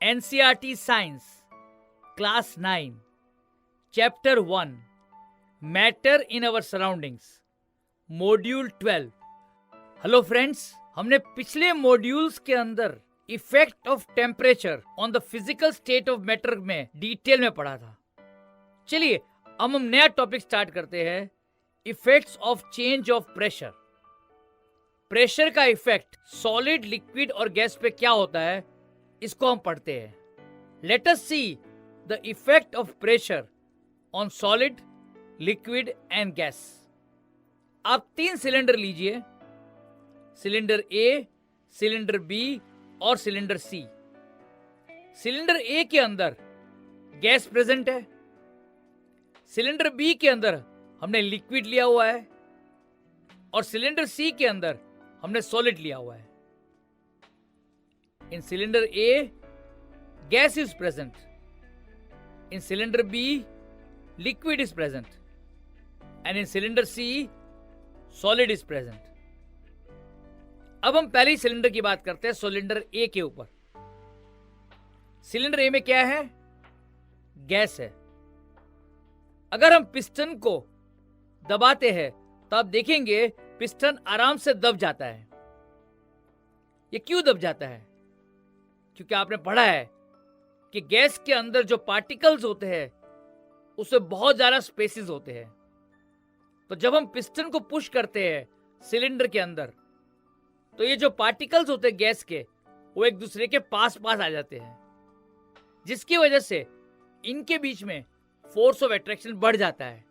NCERT Science, Class 9, Chapter 1, Matter in Our Surroundings, Module 12। Hello friends, हमने पिछले modules के अंदर effect of temperature on the physical state of matter में detail में पढ़ा था। चलिए अब हम नया टॉपिक स्टार्ट करते हैं, effects of change of pressure. Pressure का इफेक्ट सॉलिड, लिक्विड और गैस पे क्या होता है, इसको हम पढ़ते हैं। Let us see the effect of pressure on solid, liquid and gas. आप 3 सिलेंडर लीजिए, सिलेंडर ए, सिलेंडर बी और सिलेंडर सी। सिलेंडर ए के अंदर गैस प्रेजेंट है, सिलेंडर बी के अंदर हमने लिक्विड लिया हुआ है और सिलेंडर सी के अंदर हमने सॉलिड लिया हुआ है। In cylinder A gas is present, in cylinder B liquid is present and in cylinder C solid is present. अब हम पहले ही सिलेंडर की बात करते हैं, सिलेंडर ए के ऊपर। सिलेंडर ए में क्या है? गैस है। अगर हम पिस्टन को दबाते हैं तो आप देखेंगे पिस्टन आराम से दब जाता है। ये क्यों दब जाता है? क्योंकि आपने पढ़ा है कि गैस के अंदर जो पार्टिकल्स होते हैं उसमें बहुत ज्यादा स्पेसेस होते हैं। तो जब हम पिस्टन को पुश करते हैं सिलेंडर के अंदर, तो ये जो पार्टिकल्स होते हैं गैस के, वो एक दूसरे के पास पास आ जाते हैं, जिसकी वजह से इनके बीच में फोर्स ऑफ अट्रैक्शन बढ़ जाता है।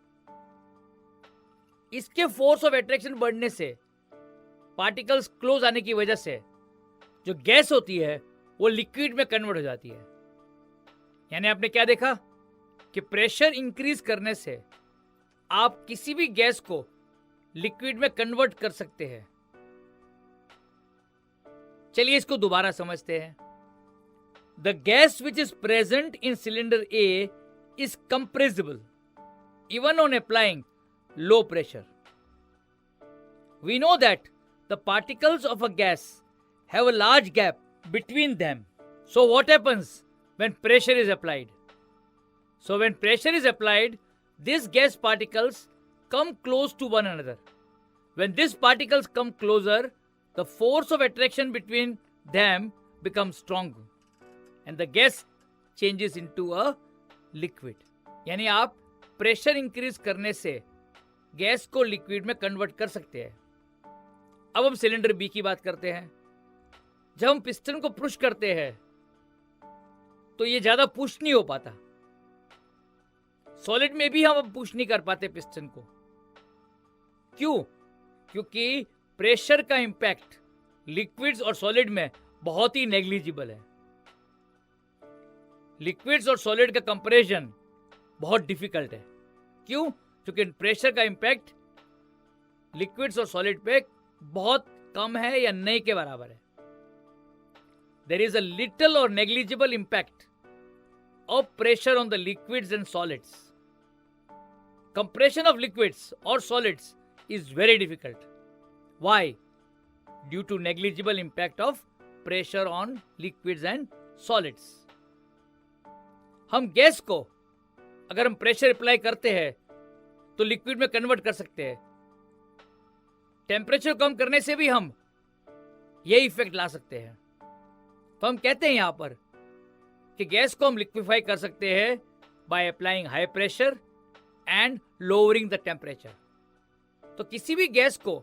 इसके फोर्स ऑफ अट्रैक्शन बढ़ने से, पार्टिकल्स क्लोज आने की वजह से जो गैस होती है वो लिक्विड में कन्वर्ट हो जाती है। यानी आपने क्या देखा कि प्रेशर इंक्रीज करने से आप किसी भी गैस को लिक्विड में कन्वर्ट कर सकते हैं। चलिए इसको दोबारा समझते हैं। The gas which is present in cylinder A is compressible even on applying low pressure. We know that the particles of a gas have a large gap between them. So what happens when pressure is applied? So when pressure is applied, these gas particles come close to one another. When these particles come closer, the force of attraction between them becomes strong and the gas changes into a liquid. यानी आप pressure increase करने से gas को liquid में convert कर सकते हैं। अब हम सिलेंडर बी की बात करते हैं। जब हम पिस्टन को पुश करते हैं तो ये ज्यादा पुश नहीं हो पाता। सॉलिड में भी हम पुश नहीं कर पाते पिस्टन को। क्यों? क्योंकि प्रेशर का इंपैक्ट लिक्विड्स और सॉलिड में बहुत ही नेग्लिजिबल है। लिक्विड्स और सॉलिड का कंपैरिजन बहुत डिफिकल्ट है। क्यों? क्योंकि प्रेशर का इंपैक्ट लिक्विड्स और सॉलिड पे बहुत कम है या नहीं के बराबर है। देयर इज अ लिटिल और negligible impact of pressure on the liquids and solids. Compression of liquids और solids is very difficult. Why? Due to negligible impact of pressure on liquids and solids. हम gas को अगर हम pressure apply करते हैं तो liquid में convert कर सकते हैं। टेम्परेचर कम करने से भी हम ये इफेक्ट ला सकते हैं। तो हम कहते हैं यहां पर कि गैस को हम लिक्विफाई कर सकते हैं by applying high pressure and lowering the temperature. तो किसी भी गैस को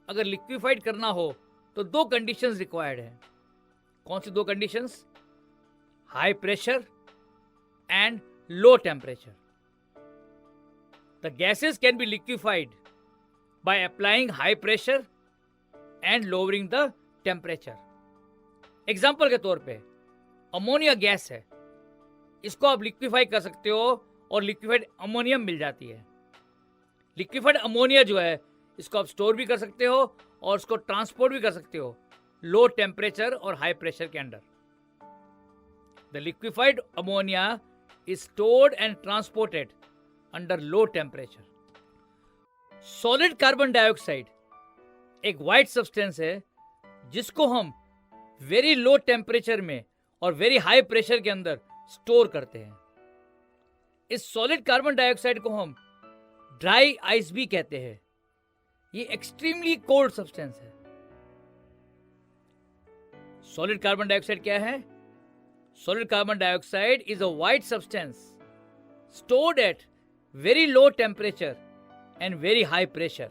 अगर लिक्विफाइड करना हो तो 2 कंडीशंस रिक्वायर्ड हैं। कौन सी 2 conditions? High pressure and low temperature. The gases can be liquefied by applying high pressure and lowering the temperature. Example के तौर पे अमोनिया गैस है, इसको आप लिक्विफाई कर सकते हो और लिक्विफाइड अमोनियम मिल जाती है। लिक्विफाइड अमोनिया जो है इसको आप स्टोर भी कर सकते हो और उसको ट्रांसपोर्ट भी कर सकते हो लो टेम्परेचर और हाई प्रेशर के under. The liquefied ammonia is stored and transported under low temperature. Solid carbon dioxide एक व्हाइट सब्सटेंस है जिसको हम वेरी लो टेम्परेचर में और वेरी हाई प्रेशर के अंदर स्टोर करते हैं। इस सॉलिड कार्बन डाइऑक्साइड को हम ड्राई आइस भी कहते हैं। ये एक्सट्रीमली कोल्ड सब्सटेंस है। सॉलिड कार्बन डाइऑक्साइड क्या है? Solid carbon dioxide is a white substance stored at very low temperature and very high pressure.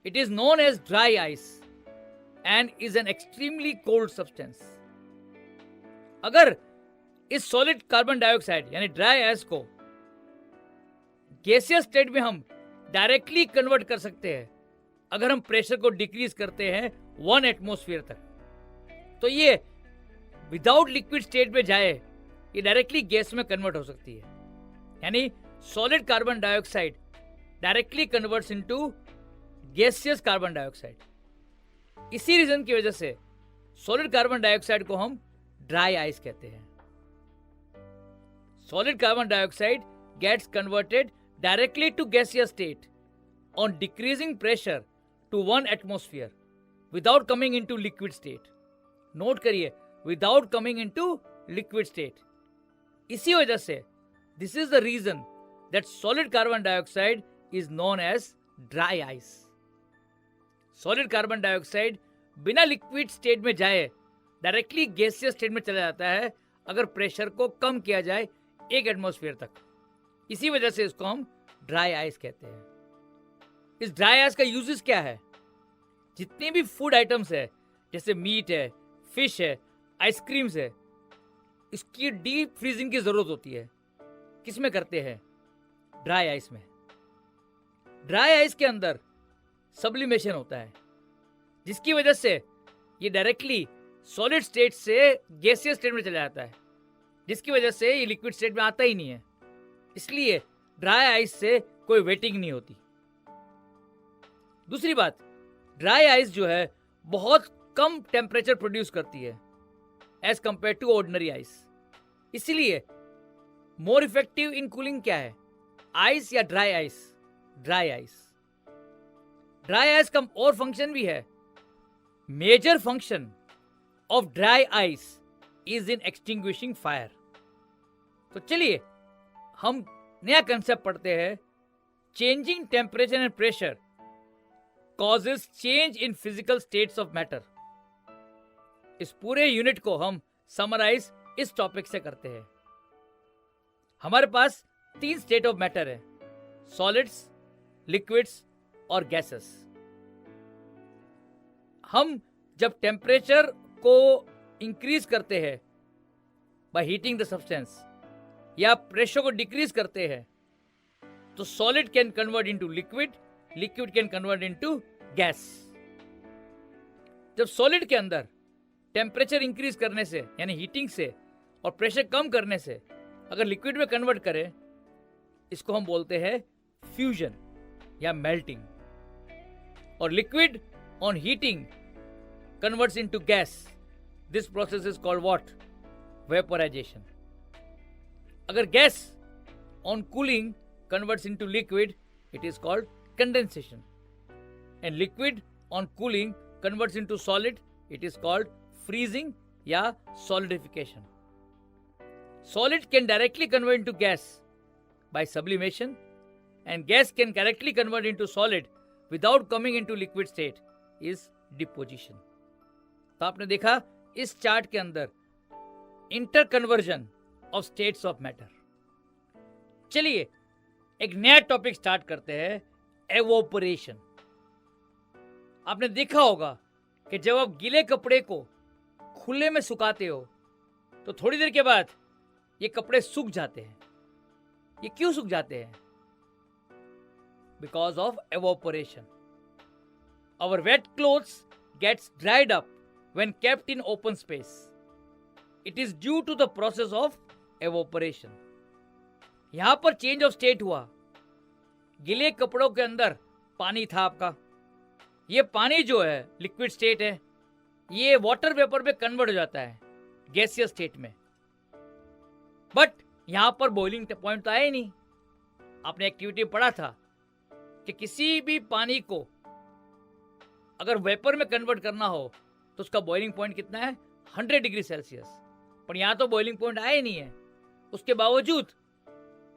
It is known as dry ice and is an extremely cold substance. अगर इस solid carbon dioxide यानी dry ice को gaseous state में हम directly convert कर सकते हैं अगर हम प्रेशर को डिक्रीज करते हैं 1 एटमॉस्फेयर तक, तो ये विदाउट लिक्विड स्टेट में जाए ये डायरेक्टली गैस में कन्वर्ट हो सकती है। यानी solid carbon dioxide directly converts into gaseous carbon dioxide. इसी रीजन की वजह से सॉलिड कार्बन डाइऑक्साइड को हम ड्राई आइस कहते हैं। Solid carbon dioxide gets converted directly to gaseous state on decreasing pressure to 1 atmosphere without coming into liquid state. Note करिए, without coming into liquid state. इसी वजह से this is the reason that solid carbon dioxide is known as dry ice. Solid carbon dioxide बिना liquid state में जाए directly gaseous state में चला जाता है अगर प्रेशर को कम किया जाए 1 एटमॉस्फेयर तक। इसी वजह से इसको हम ड्राई आइस कहते हैं। इस ड्राई आइस का यूजेस क्या है? जितने भी फूड आइटम्स है जैसे मीट है, फिश है, आइसक्रीम्स है, इसकी डीप फ्रीजिंग की जरूरत होती है। किसमें करते हैं? ड्राई आइस में। ड्राई आइस के अंदर सब्लिमेशन होता है जिसकी वजह से ये डायरेक्टली सॉलिड स्टेट से गैसियस स्टेट में चला जाता है, जिसकी वजह से ये लिक्विड स्टेट में आता ही नहीं है। इसलिए ड्राई आइस से कोई वेटिंग नहीं होती। दूसरी बात, ड्राई आइस जो है बहुत कम टेम्परेचर प्रोड्यूस करती है as compared to ordinary ice. इसलिए मोर इफेक्टिव इन कूलिंग क्या है, आइस या dry ice? Dry ice. Dry ice का और फंक्शन भी है। Major function of dry ice is in extinguishing fire. तो चलिए हम नया कंसेप्ट पढ़ते हैं। Changing temperature and pressure causes change in physical states of matter. इस पूरे यूनिट को हम समराइज इस टॉपिक से करते हैं। हमारे पास 3 स्टेट ऑफ मैटर है, सॉलिड्स, लिक्विड्स और गैसेस। हम जब टेम्परेचर को इंक्रीज करते हैं बाय हीटिंग द सब्सटेंस या प्रेशर को डिक्रीज करते हैं तो solid can convert into liquid, liquid can convert into gas. जब सॉलिड के अंदर टेम्परेचर इंक्रीज करने से यानी हीटिंग से और प्रेशर कम करने से अगर लिक्विड में कन्वर्ट करें, इसको हम बोलते हैं फ्यूजन या मेल्टिंग। और liquid on heating converts into gas. This process is called what? Vaporisation. अगर gas on cooling converts into liquid, it is called condensation. And liquid on cooling converts into solid, it is called freezing या solidification. Solid can directly convert into gas by sublimation and gas can directly convert into solid without coming into liquid state is deposition. तो आपने देखा इस chart के अंदर inter conversion of states of matter. चलिए एक नया टॉपिक स्टार्ट करते हैं, एवोपरेशन। आपने देखा होगा कि जब आप गीले कपड़े को खुले में सुखाते हो तो थोड़ी देर के बाद ये कपड़े सूख जाते हैं। ये क्यों सूख जाते हैं? Because of evaporation. Our wet clothes gets dried up when kept in open space. It is due to the process of evaporation. यहां पर चेंज ऑफ स्टेट हुआ। गीले कपड़ों के अंदर पानी था आपका, ये पानी जो है लिक्विड स्टेट है, ये वाटर वेपर में कन्वर्ट हो जाता है गैसियस स्टेट में। बट यहां पर बॉइलिंग पॉइंट तो आया ही नहीं। आपने एक्टिविटी पढ़ा था कि किसी भी पानी को अगर वेपर में कन्वर्ट करना हो तो उसका बॉइलिंग पॉइंट कितना है? 100 डिग्री सेल्सियस। पर यहाँ तो बॉइलिंग पॉइंट आया ही नहीं है। उसके बावजूद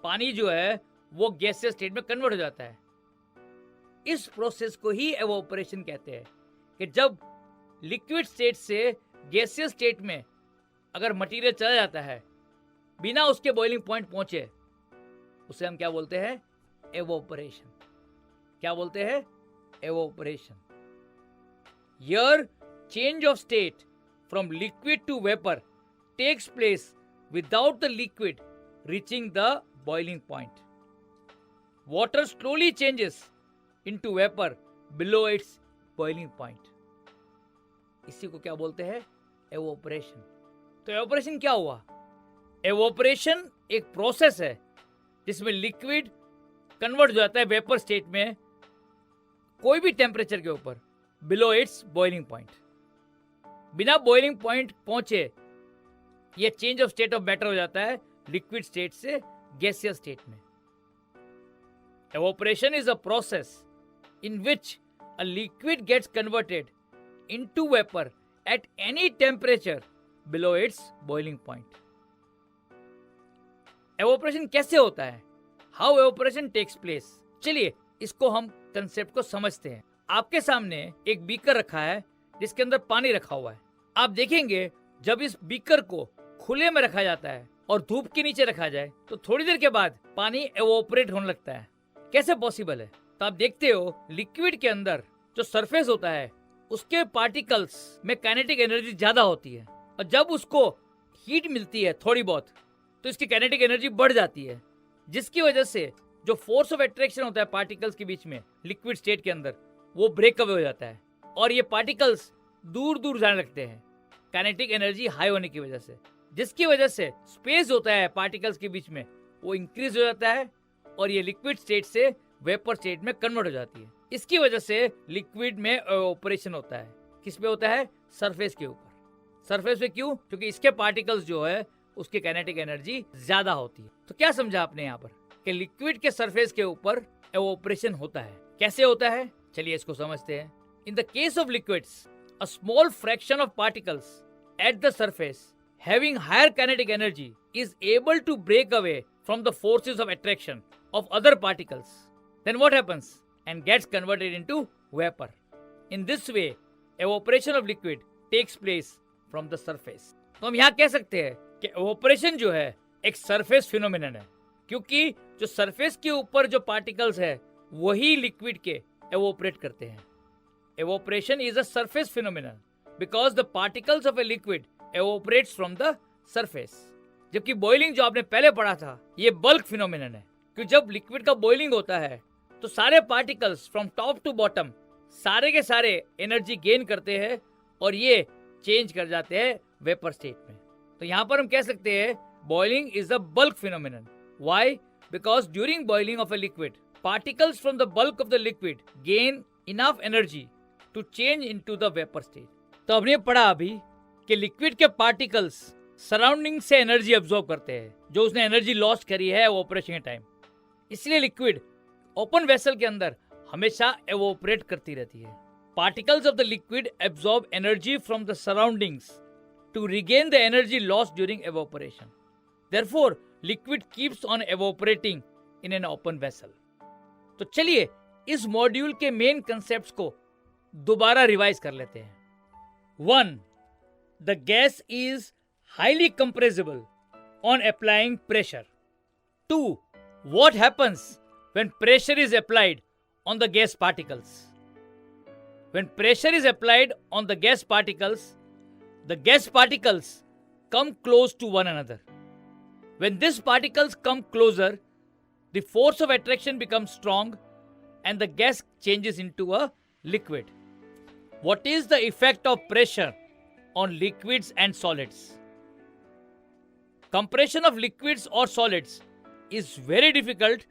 पानी जो है वो गैसियस स्टेट में कन्वर्ट हो जाता है। इस प्रोसेस को ही एवोपरेशन कहते हैं कि जब लिक्विड स्टेट से गैसियस स्टेट में अगर मटेरियल चला जाता है बिना उसके बॉइलिंग पॉइंट पहुंचे, उसे हम क्या बोलते हैं? एवोपरेशन। क्या बोलते हैं? Evaporation. Here, change of state from liquid to vapor takes place without the liquid reaching the boiling point. Water slowly changes into vapor below its boiling point. इसी को क्या बोलते हैं? एवोपरेशन। तो एवोपरेशन क्या हुआ? एवोपरेशन एक प्रोसेस है जिसमें लिक्विड कन्वर्ट हो जाता है वेपर स्टेट में कोई भी टेम्परेचर के ऊपर बिलो इट्स बॉइलिंग पॉइंट। बिना बॉइलिंग पॉइंट पहुंचे यह change of state of matter हो जाता है लिक्विड स्टेट से गैसियस स्टेट में। Evaporation is a process in which a liquid gets converted into vapour at any temperature below its boiling point. Evaporation कैसे होता है? How evaporation takes place. चलिए इसको हम कंसेप्ट को समझते हैं। आपके सामने एक बीकर रखा है जिसके अंदर पानी रखा हुआ है। आप देखेंगे जब इस बीकर को खुले में रखा जाता है और धूप के नीचे रखा जाए तो थोड़ी देर के बाद पानी एवोपरेट होने लगता है। कैसे पॉसिबल है? तो आप देखते हो लिक्विड के अंदर जो सरफेस होता है उसके पार्टिकल्स में काइनेटिक एनर्जी ज्यादा होती है और जब उसको हीट मिलती है थोड़ी बहुत तो इसकी काइनेटिक एनर्जी बढ़ जाती है, जिसकी वजह से जो फोर्स ऑफ अट्रैक्शन होता है पार्टिकल्स के बीच में लिक्विड स्टेट के अंदर वो ब्रेक अवे हो जाता है और ये पार्टिकल्स दूर दूर जाने लगते हैं काइनेटिक एनर्जी हाई होने की वजह से, जिसकी वजह से स्पेस होता है पार्टिकल्स के बीच में वो इंक्रीज हो जाता है और ये लिक्विड स्टेट से वेपर स्टेट में कन्वर्ट हो जाती है। इसकी वजह से लिक्विड में ऑपरेशन होता है। किस पे होता है? सरफेस के ऊपर। सरफेस पे क्यों? क्योंकि इसके पार्टिकल्स जो है उसकी काइनेटिक एनर्जी ज्यादा होती है। तो क्या समझा आपने यहाँ पर कि लिक्विड के सरफेस के ऊपर एवोपरेशन होता है। कैसे होता है? चलिए इसको समझते हैं। In the case of liquids a small fraction of particles at the surface having higher kinetic energy is able to break away from the forces of attraction of other particles. Then what happens? And gets converted into vapor. In this way, evaporation of liquid takes place from the surface. तो हम यहाँ कह सकते हैं कि evaporation जो है एक surface phenomenon है, क्योंकि जो surface के ऊपर जो particles है वही liquid के evaporate करते हैं। Evaporation is a surface phenomenon because the particles of a liquid evaporates from the surface. जबकि बॉइलिंग जो आपने पहले पढ़ा था ये बल्क फिनोमिनन है, क्योंकि जब लिक्विड का बॉइलिंग होता है तो सारे particles from top to bottom सारे के सारे एनर्जी गेन करते हैं और ये चेंज कर जाते हैं वेपर स्टेट में। तो यहाँ पर हम कह सकते हैं boiling is a bulk phenomenon. Why? Because during boiling of a liquid particles from the bulk of the liquid gain enough energy to change into the vapour state. तो हमने पढ़ा अभी कि लिक्विड के पार्टिकल्स सराउंडिंग से energy absorb करते हैं जो उसने एनर्जी लॉस्ट करी है एवोपरेशन के टाइम। इसलिए लिक्विड ओपन वेसल के अंदर हमेशा एवोपरेट करती रहती है। Particles of the liquid absorb energy from the surroundings to regain the energy lost during evaporation. Therefore liquid keeps on evaporating in an open vessel. तो चलिए इस मॉड्यूल के मेन कंसेप्ट्स को दोबारा रिवाइज कर लेते हैं। 1. The gas is highly compressible on applying pressure. 2. What happens when pressure is applied on the gas particles? When pressure is applied on the gas particles come close to one another. When these particles come closer, the force of attraction becomes strong and the gas changes into a liquid. What is the effect of pressure on liquids and solids? Compression of liquids or solids is very difficult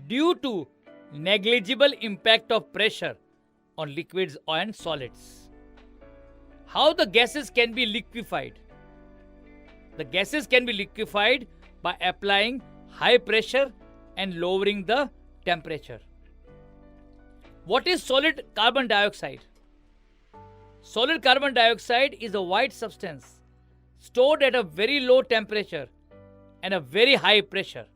due to negligible impact of pressure on liquids and solids. How the gases can be liquefied? The gases can be liquefied by applying high pressure and lowering the temperature. What is solid carbon dioxide? Solid carbon dioxide is a white substance stored at a very low temperature and a very high pressure.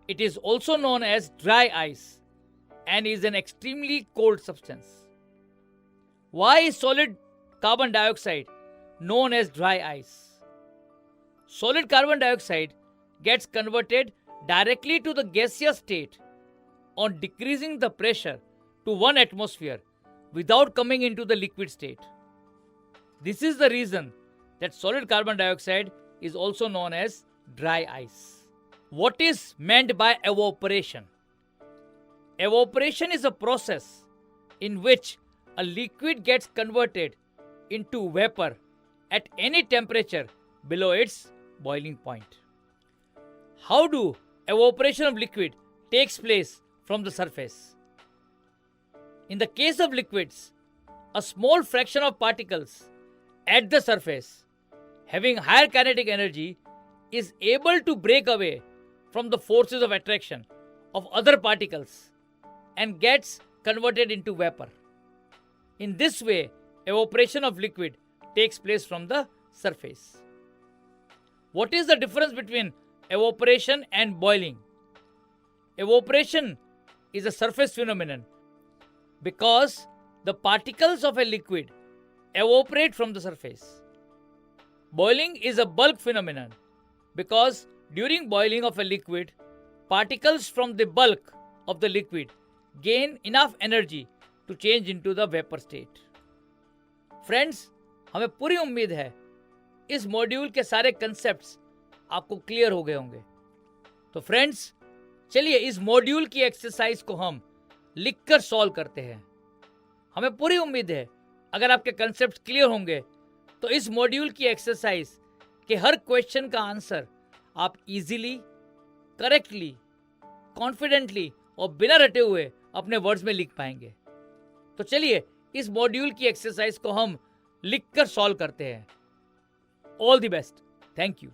It is also known as dry ice and is an extremely cold substance. Why is solid carbon dioxide known as dry ice? Solid carbon dioxide gets converted directly to the gaseous state on decreasing the pressure to 1 atmosphere without coming into the liquid state. This is the reason that solid carbon dioxide is also known as dry ice. What is meant by evaporation? Evaporation is a process in which a liquid gets converted into vapor at any temperature below its boiling point. How do evaporation of liquid takes place from the surface? In the case of liquids, a small fraction of particles at the surface having higher kinetic energy is able to break away from the forces of attraction of other particles and gets converted into vapor. In this way, evaporation of liquid takes place from the surface. What is the difference between evaporation and boiling? Evaporation is a surface phenomenon because the particles of a liquid evaporate from the surface. Boiling is a bulk phenomenon because during boiling of a liquid, particles from the bulk of the liquid gain enough energy to change into the vapor state. Friends, हमें पूरी उम्मीद है इस module के सारे concepts आपको clear हो गए होंगे। तो फ्रेंड्स, चलिए इस मॉड्यूल की एक्सरसाइज को हम लिखकर सॉल्व करते हैं। हमें पूरी उम्मीद है अगर आपके कंसेप्ट क्लियर होंगे तो इस मॉड्यूल की एक्सरसाइज के हर क्वेश्चन का आंसर आप इजीली, करेक्टली, कॉन्फिडेंटली और बिना रटे हुए अपने वर्ड्स में लिख पाएंगे। तो चलिए इस मॉड्यूल की एक्सरसाइज को हम लिखकर सॉल्व करते हैं। All the best. Thank you.